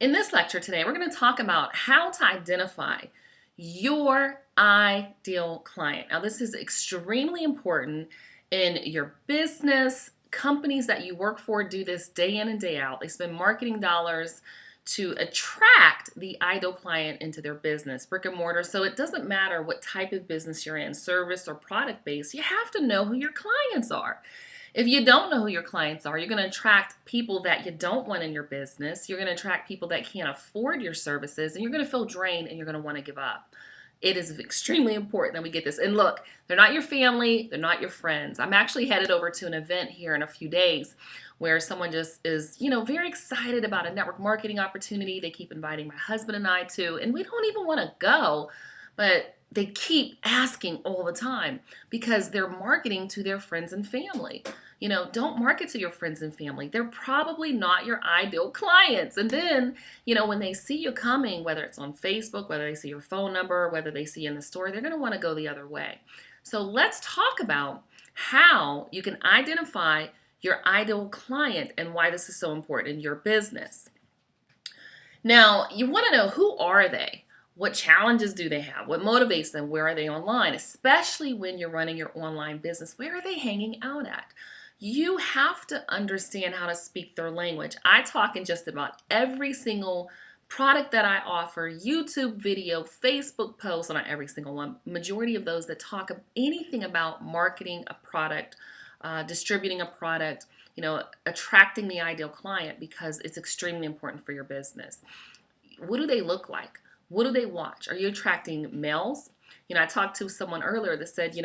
In this lecture today, we're going to talk about how to identify your ideal client. Now, this is extremely important in your business. Companies that you work for do this day in and day out. They spend marketing dollars to attract the ideal client into their business, brick and mortar. So it doesn't matter what type of business you're in, service or product based, you have to know who your clients are. If you don't know who your clients are, you're going to attract people that you don't want in your business. You're going to attract people that can't afford your services, and you're going to feel drained and you're going to want to give up. It is extremely important that we get this. And look, they're not your family, they're not your friends. I'm actually headed over to an event here in a few days where someone just is, very excited about a network marketing opportunity. They keep inviting my husband and I to, and we don't even want to go, but they keep asking all the time because they're marketing to their friends and family. Don't market to your friends and family. They're probably not your ideal clients. And then, when they see you coming, whether it's on Facebook, whether they see your phone number, whether they see you in the store, they're going to want to go the other way. So let's talk about how you can identify your ideal client and why this is so important in your business. Now, you want to know, who are they? What challenges do they have? What motivates them? Where are they online? Especially when you're running your online business, where are they hanging out at? You have to understand how to speak their language. I talk in just about every single product that I offer, YouTube video, Facebook posts, and not every single one, majority of those that talk of anything about marketing a product, distributing a product, attracting the ideal client, because it's extremely important for your business. What do they look like? What do they watch? Are you attracting males? I talked to someone earlier that said,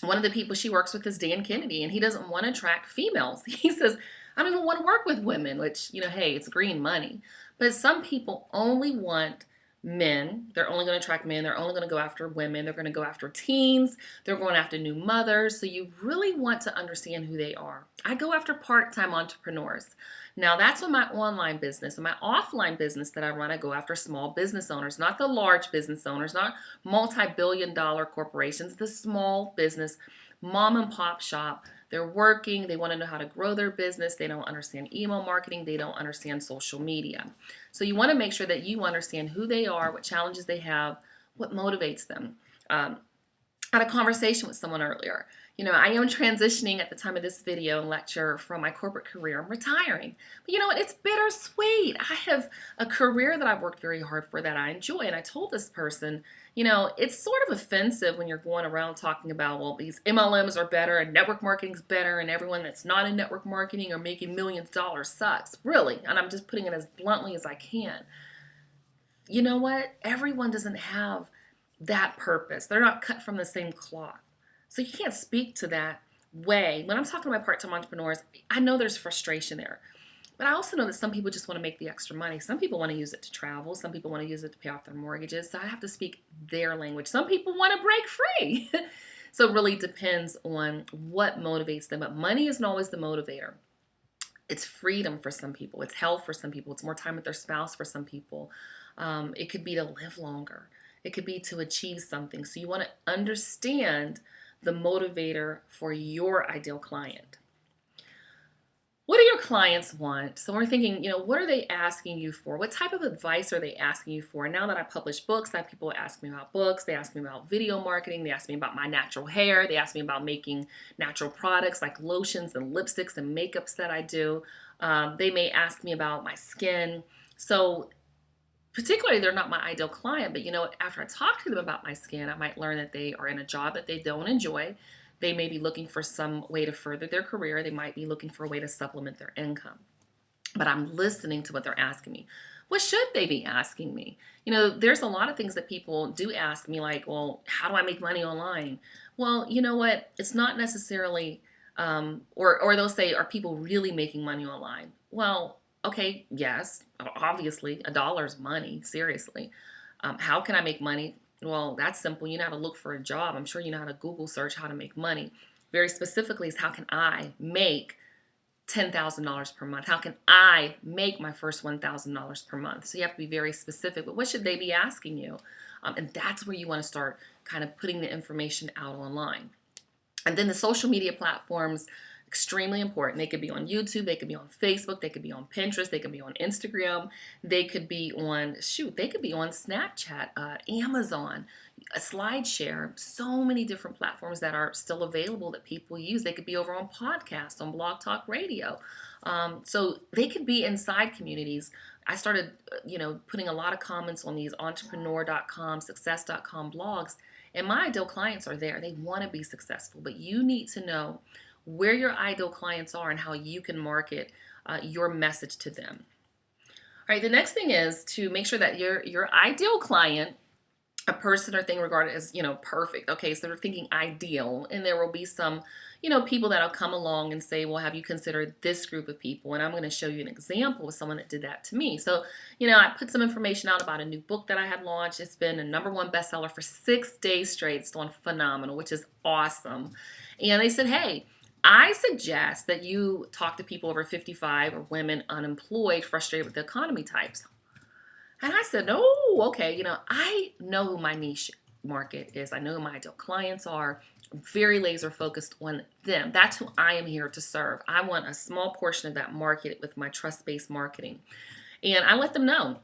one of the people she works with is Dan Kennedy, and he doesn't want to attract females. He says, I don't even want to work with women, which, hey, it's green money. But some people only want men. They're only going to attract men. They're only going to go after women. They're going to go after teens. They're going after new mothers. So you really want to understand who they are. I go after part-time entrepreneurs. Now, that's on my online business. In my offline business that I run, I go after small business owners, not the large business owners, not multi-billion-dollar corporations, the small business, mom and pop shop. They're working. They want to know how to grow their business. They don't understand email marketing. They don't understand social media. So you want to make sure that you understand who they are, what challenges they have, what motivates them. I had a conversation with someone earlier. I am transitioning at the time of this video and lecture from my corporate career. I'm retiring. But you know what? It's bittersweet. I have a career that I've worked very hard for that I enjoy. And I told this person, it's sort of offensive when you're going around talking about, well, these MLMs are better and network marketing's better and everyone that's not in network marketing or making millions of dollars sucks. Really. And I'm just putting it as bluntly as I can. You know what? Everyone doesn't have that purpose. They're not cut from the same cloth. So you can't speak to that way. When I'm talking about part-time entrepreneurs, I know there's frustration there. But I also know that some people just want to make the extra money. Some people want to use it to travel. Some people want to use it to pay off their mortgages. So I have to speak their language. Some people want to break free. So it really depends on what motivates them. But money isn't always the motivator. It's freedom for some people. It's health for some people. It's more time with their spouse for some people. It could be to live longer. It could be to achieve something. So you want to understand the motivator for your ideal client. What do your clients want? So we're thinking, what are they asking you for? What type of advice are they asking you for? Now that I publish books, I have people ask me about books. They ask me about video marketing. They ask me about my natural hair. They ask me about making natural products like lotions and lipsticks and makeups that I do. They may ask me about my skin. So particularly, they're not my ideal client, but after I talk to them about my skin, I might learn that they are in a job that they don't enjoy. They may be looking for some way to further their career. They might be looking for a way to supplement their income. But I'm listening to what they're asking me. What should they be asking me? There's a lot of things that people do ask me, like, well, how do I make money online? Well, you know what? It's not necessarily, or they'll say, are people really making money online? Well, okay, yes, obviously, a dollar is money, seriously. How can I make money? Well, that's simple. You know how to look for a job. I'm sure you know how to Google search how to make money. Very specifically is, how can I make $10,000 per month? How can I make my first $1,000 per month? So you have to be very specific, but what should they be asking you? And that's where you want to start kind of putting the information out online. And then the social media platforms, Extremely important. They could be on YouTube, they could be on Facebook, they could be on Pinterest, they could be on Instagram, they could be on, they could be on Snapchat, Amazon, a SlideShare, so many different platforms that are still available that people use. They could be over on podcasts, on Blog Talk Radio. So they could be inside communities. I started, putting a lot of comments on these entrepreneur.com, success.com blogs, and my ideal clients are there. They want to be successful, but you need to know where your ideal clients are and how you can market your message to them. All right, the next thing is to make sure that your ideal client, a person or thing regarded as, perfect. Okay, so they're thinking ideal, and there will be some, people that'll come along and say, well, have you considered this group of people? And I'm going to show you an example of someone that did that to me. So, I put some information out about a new book that I had launched. It's been a #1 bestseller for 6 days straight. It's doing phenomenal, which is awesome. And they said, hey, I suggest that you talk to people over 55 or women unemployed, frustrated with the economy types. And I said, oh, okay, I know who my niche market is. I know who my ideal clients are. I'm very laser focused on them. That's who I am here to serve. I want a small portion of that market with my trust-based marketing. And I let them know,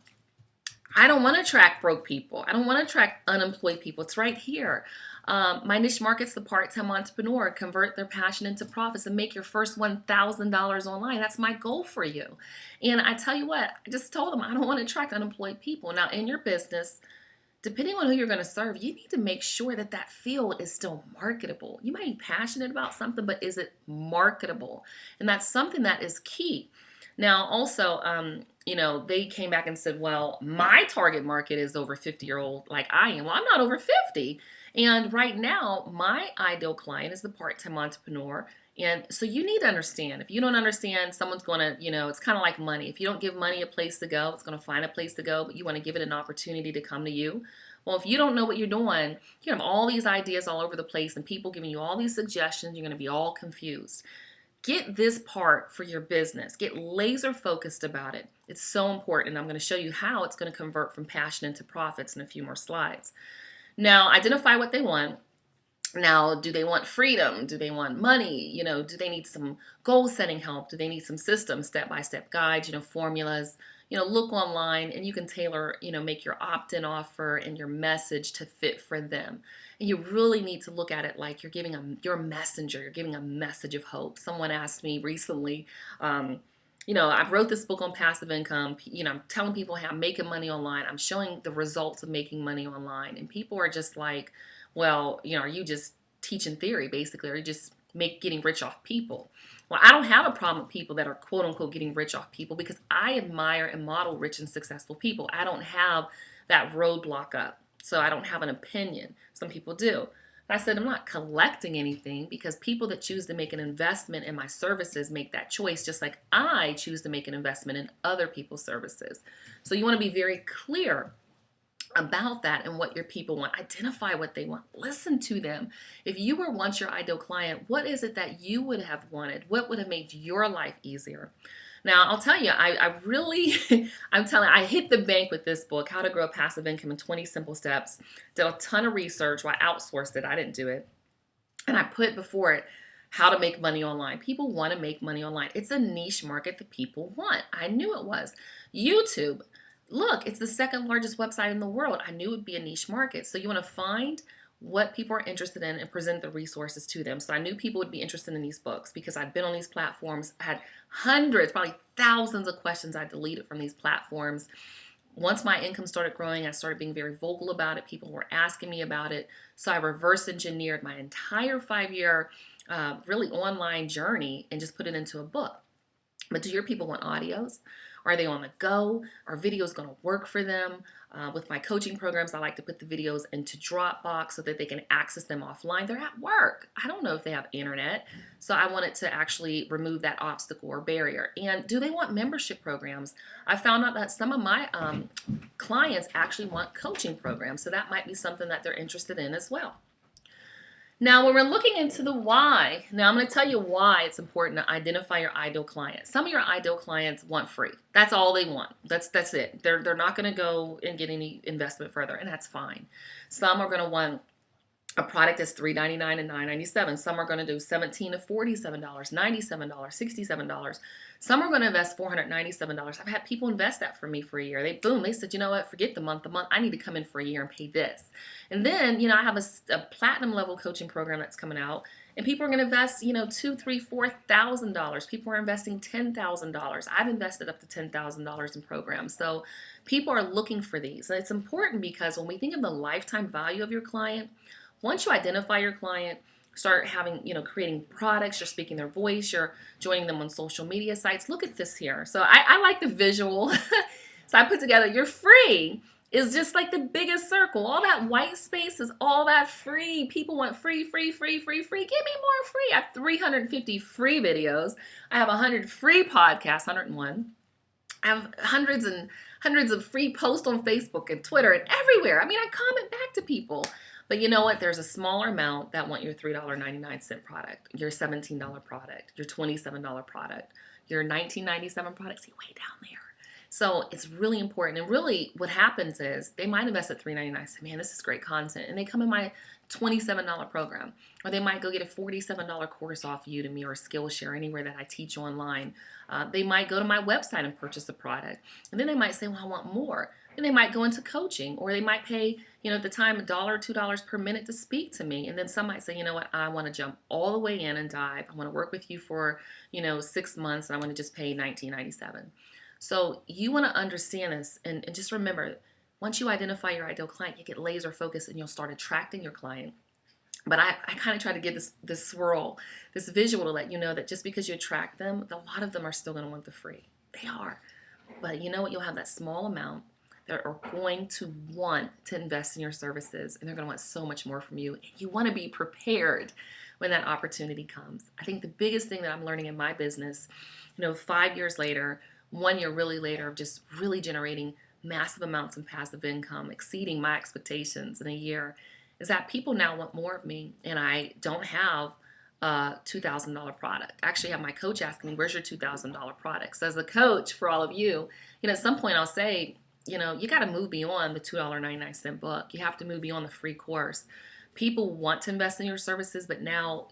I don't want to attract broke people. I don't want to attract unemployed people. It's right here. My niche market's the part-time entrepreneur. Convert their passion into profits and make your first $1,000 online. That's my goal for you. And I tell you what, I just told them I don't want to attract unemployed people. Now, in your business, depending on who you're going to serve, you need to make sure that that field is still marketable. You might be passionate about something, but is it marketable? And that's something that is key. Now, also, they came back and said, well, my target market is over 50-year-old like I am. Well, I'm not over 50. And right now, my ideal client is the part-time entrepreneur. And so you need to understand. If you don't understand, someone's going to, it's kind of like money. If you don't give money a place to go, it's going to find a place to go, but you want to give it an opportunity to come to you. Well, if you don't know what you're doing, you have all these ideas all over the place and people giving you all these suggestions, you're going to be all confused. Get this part for your business. Get laser focused about it. It's so important. I'm going to show you how it's going to convert from passion into profits in a few more slides. Now, identify what they want. Now, do they want freedom? Do they want money? Do they need some goal setting help? Do they need some systems, step-by-step guides, formulas? Look online and you can tailor, make your opt-in offer and your message to fit for them. And you really need to look at it like you're giving you're a messenger. You're giving a message of hope. Someone asked me recently, I wrote this book on passive income. I'm telling people how I'm making money online. I'm showing the results of making money online. And people are just like, well, are you just teaching theory basically? Or are you just getting rich off people? Well, I don't have a problem with people that are quote unquote getting rich off people because I admire and model rich and successful people. I don't have that roadblock up. So I don't have an opinion. Some people do. I said, I'm not collecting anything because people that choose to make an investment in my services make that choice just like I choose to make an investment in other people's services. So you want to be very clear about that and what your people want. Identify what they want. Listen to them. If you were once your ideal client, what is it that you would have wanted? What would have made your life easier? Now, I'll tell you, I really, I hit the bank with this book, How to Grow Passive Income in 20 Simple Steps. Did a ton of research. Well, I outsourced it. I didn't do it. And I put before it how to make money online. People want to make money online. It's a niche market that people want. I knew it was. YouTube. Look, it's the second largest website in the world. I knew it would be a niche market. So you want to find what people are interested in and present the resources to them. So I knew people would be interested in these books because I'd been on these platforms. I had hundreds, probably thousands of questions I deleted from these platforms. Once my income started growing, I started being very vocal about it. People were asking me about it. So I reverse engineered my entire 5-year really online journey and just put it into a book. But do your people want audios? Are they on the go? Are videos going to work for them? With my coaching programs, I like to put the videos into Dropbox so that they can access them offline. They're at work. I don't know if they have internet. So I wanted to actually remove that obstacle or barrier. And do they want membership programs? I found out that some of my clients actually want coaching programs. So that might be something that they're interested in as well. Now, when we're looking into the why, now I'm going to tell you why it's important to identify your ideal client. Some of your ideal clients want free. That's all they want. That's it. They're not going to go and get any investment further, and that's fine. Some are going to want a product that's $3.99 and $9.97. Some are going to do $17 to $47, $97, $67. Some are going to invest $497. I've had people invest that for me for a year. They said, you know what, forget the month. I need to come in for a year and pay this. And then, I have a platinum level coaching program that's coming out, and people are going to invest, $2, $3, $4,000. People are investing $10,000. I've invested up to $10,000 in programs. So people are looking for these. And it's important because when we think of the lifetime value of your client, once you identify your client, start having, creating products, you're speaking their voice, you're joining them on social media sites. Look at this here. So I like the visual. So I put together your free is just like the biggest circle. All that white space is all that free. People want free, free, free, free, free. Give me more free. I have 350 free videos. I have 100 free podcasts, 101. I have hundreds and hundreds of free posts on Facebook and Twitter and everywhere. I mean, I comment back to people. But you know what? There's a smaller amount that want your $3.99 product, your $17 product, your $27 product, your $19.97 product. See, way down there. So it's really important. And really what happens is they might invest at $3.99. Say, man, this is great content. And they come in my $27 program. Or they might go get a $47 course off Udemy or Skillshare, anywhere that I teach online. They might go to my website and purchase a product. And then they might say, well, I want more. Then they might go into coaching, or they might pay, at the time, $1 or $2 per minute to speak to me. And then some might say, you know what, I want to jump all the way in and dive. I want to work with you for, 6 months, and I want to just pay $19.97. So you want to understand this, and just remember, once you identify your ideal client, you get laser focused and you'll start attracting your client. But I kind of try to give this swirl, this visual, to let you know that just because you attract them, a lot of them are still going to want the free. They are. But you know what? You'll have that small amount that are going to want to invest in your services, and they're going to want so much more from you. And you want to be prepared when that opportunity comes. I think the biggest thing that I'm learning in my business, 5 years later, 1 year really later, of just really generating massive amounts of passive income, exceeding my expectations in a year, is that people now want more of me, and I don't have a $2,000 product. I actually have my coach asking me, where's your $2,000 product? So as a coach for all of you, at some point I'll say, you got to move beyond the $2.99 book. You have to move beyond the free course. People want to invest in your services, but now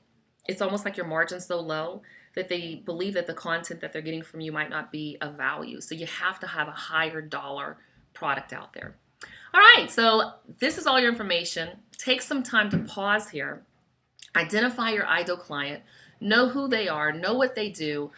it's almost like your margin's so low that they believe that the content that they're getting from you might not be of value. So you have to have a higher dollar product out there. All right, so this is all your information. Take some time to pause here. Identify your ideal client. Know who they are. Know what they do.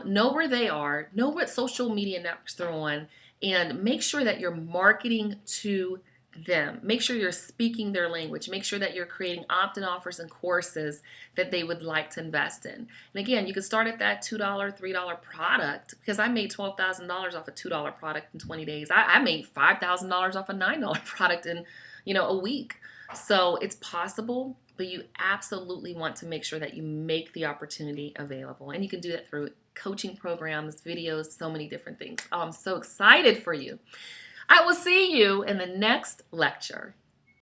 Know where they are. Know what social media networks they're on. And make sure that you're marketing to them. Make sure you're speaking their language. Make sure that you're creating opt-in offers and courses that they would like to invest in. And again, you can start at that $2, $3 product, because I made $12,000 off a $2 product in 20 days. I made $5,000 off a $9 product in, a week. So it's possible, but you absolutely want to make sure that you make the opportunity available. And you can do that through coaching programs, videos, so many different things. Oh, I'm so excited for you. I will see you in the next lecture.